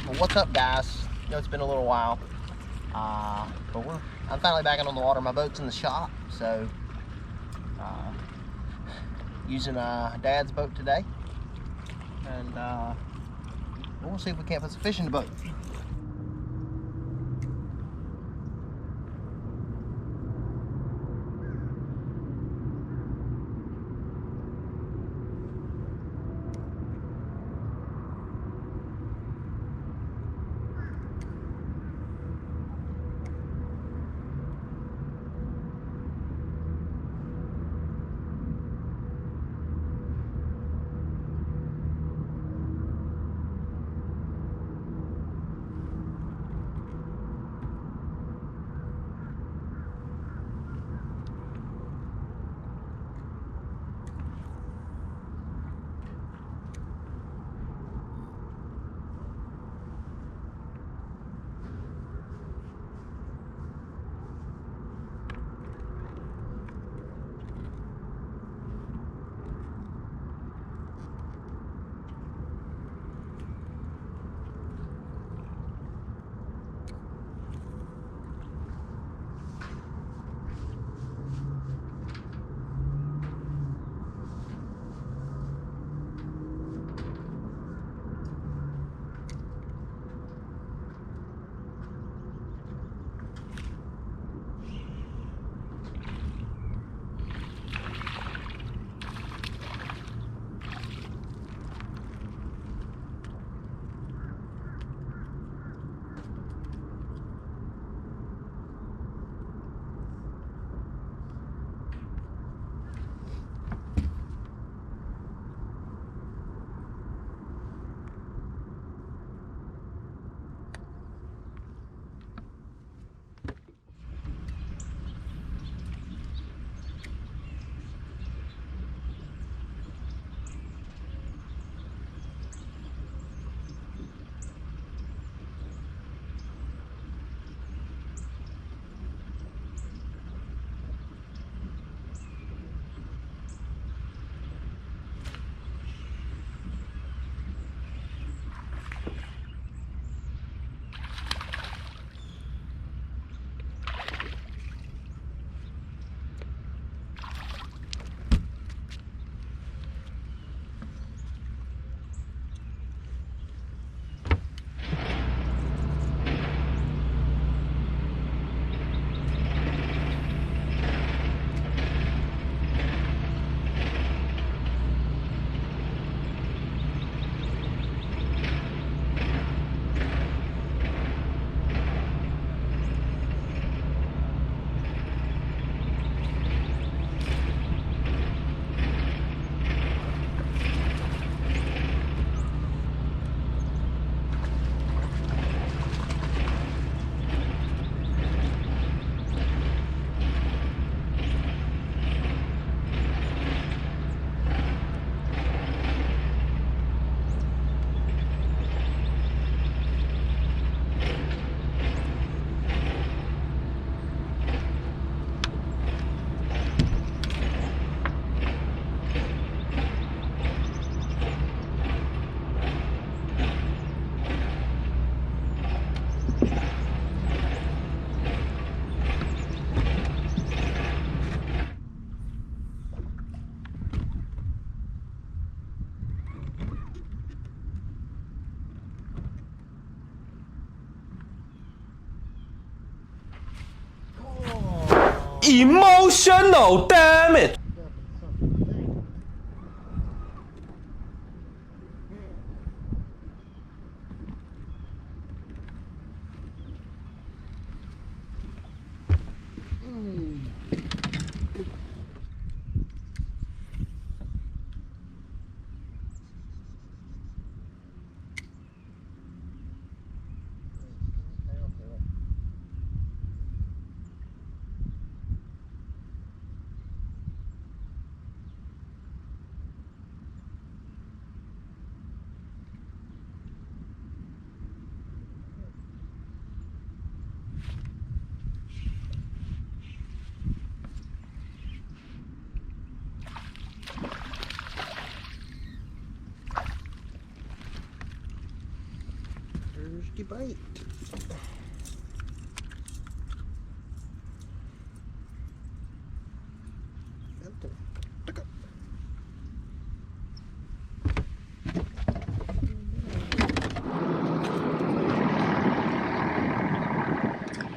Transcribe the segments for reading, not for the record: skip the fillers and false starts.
Well, what's up, guys? I know it's been a little while, but I'm finally back out on the water. My boat's in the shop, so using Dad's boat today, and we'll see if we can't put some fish in the boat. Emotional, damn it! There's the bait.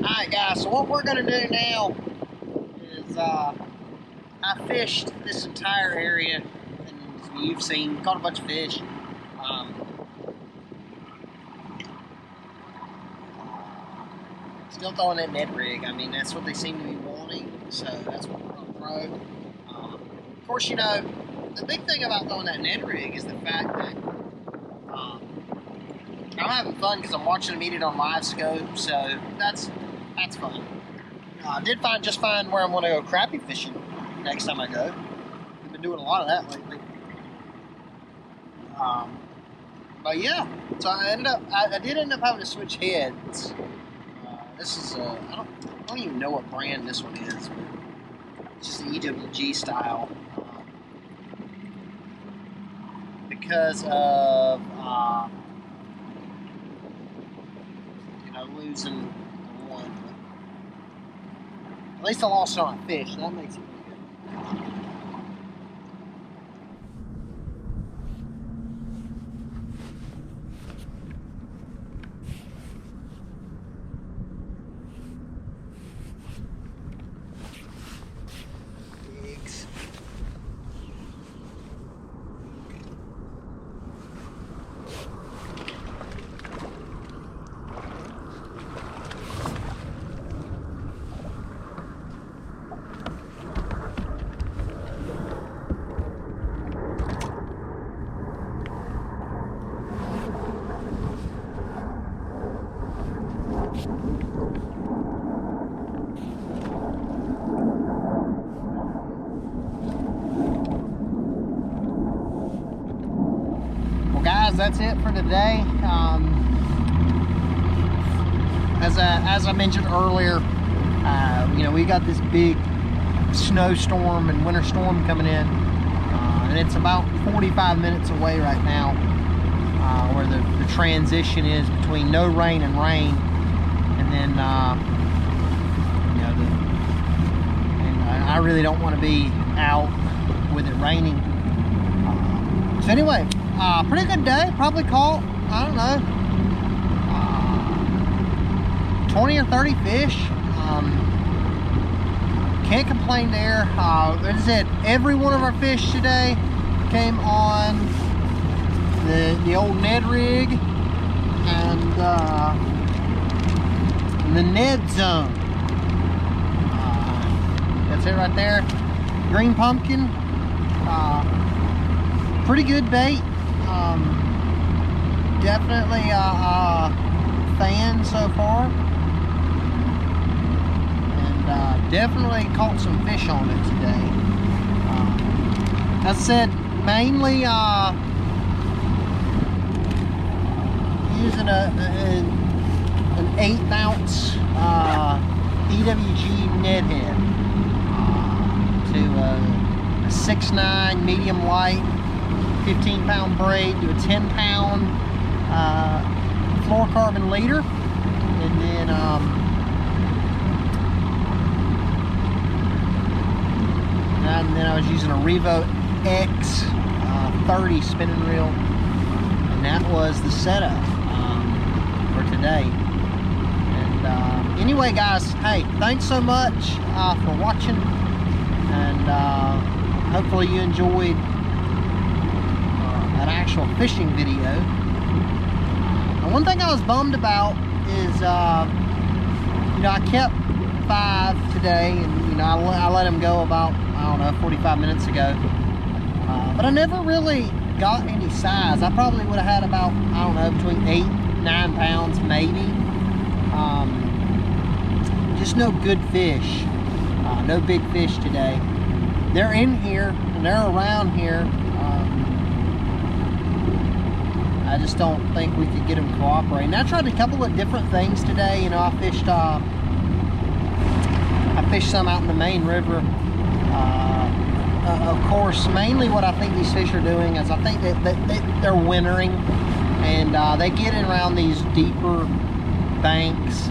Alright guys, so what we're going to do now is I fished this entire area, and you've seen, caught a bunch of fish. Still throwing that Ned Rig. I mean, that's what they seem to be wanting, so that's what we're going to throw. Of course, you know, the big thing about throwing that Ned Rig is the fact that I'm having fun because I'm watching them eat it on Livescope, so that's fun. I did just find where I'm going to go crappie fishing next time I go. I've been doing a lot of that lately. But yeah, so I did end up having to switch heads. This is I don't even know what brand this one is, but it's just the EWG style. Because of you know, losing one. At least I lost on a fish, so that makes it pretty good. Guys, that's it for today. As I mentioned earlier, you know, we got this big snowstorm and winter storm coming in, and it's about 45 minutes away right now, where the transition is between no rain and rain, and then you know, and I really don't want to be out with it raining. So anyway. Pretty good day. Probably caught, I don't know, 20 or 30 fish. Can't complain there. As I said, every one of our fish today came on the old Ned Rig and the Ned Zone. That's it right there. Green pumpkin. Pretty good bait. Definitely a fan so far, and definitely caught some fish on it today. As I said, mainly using an 1/8 ounce EWG Ned head to a 6'9" medium light 15-pound braid to a 10-pound fluorocarbon leader, and then I was using a Revo X 30 spinning reel, and that was the setup for today. And anyway, guys, hey, thanks so much for watching, and hopefully you enjoyed an actual fishing video. One thing I was bummed about is, you know, I kept 5 today, and you know, I let him go about, I don't know, 45 minutes ago. But I never really got any size. I probably would have had about, I don't know, between 8 and 9 pounds maybe. Just no good fish. No big fish today. They're in here and they're around here. I just don't think we could get them cooperating. I tried a couple of different things today. You know, I fished some out in the main river. Of course, mainly what I think these fish are doing is I think that they're wintering. and they get in around these deeper banks.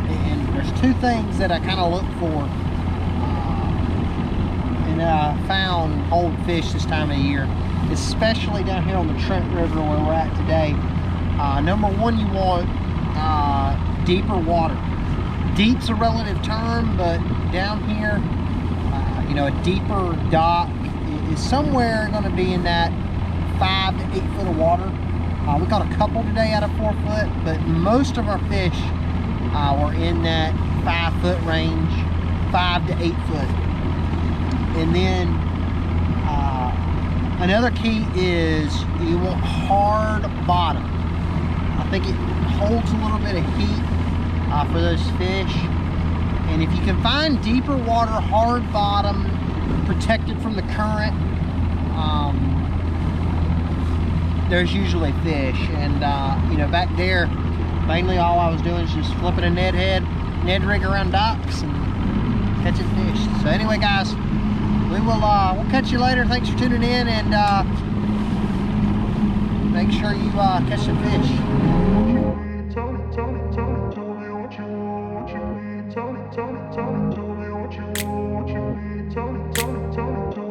And there's two things that I kind of look for, and I found old fish this time of year, especially down here on the Trent River where we're at today. Number one, you want deeper water. Deep's a relative term, but down here, you know, a deeper dock is somewhere going to be in that 5 to 8 foot of water. We caught a couple today out of 4 foot, but most of our fish were in that 5 foot range, 5 to 8 foot. And then another key is you want hard bottom. I think it holds a little bit of heat for those fish. And if you can find deeper water, hard bottom, protected from the current, there's usually fish. And you know, back there, mainly all I was doing is just flipping a Ned Rig around docks and catching fish. So anyway, guys, we'll catch you later. Thanks for tuning in, and make sure you catch some fish. Tell me what you want,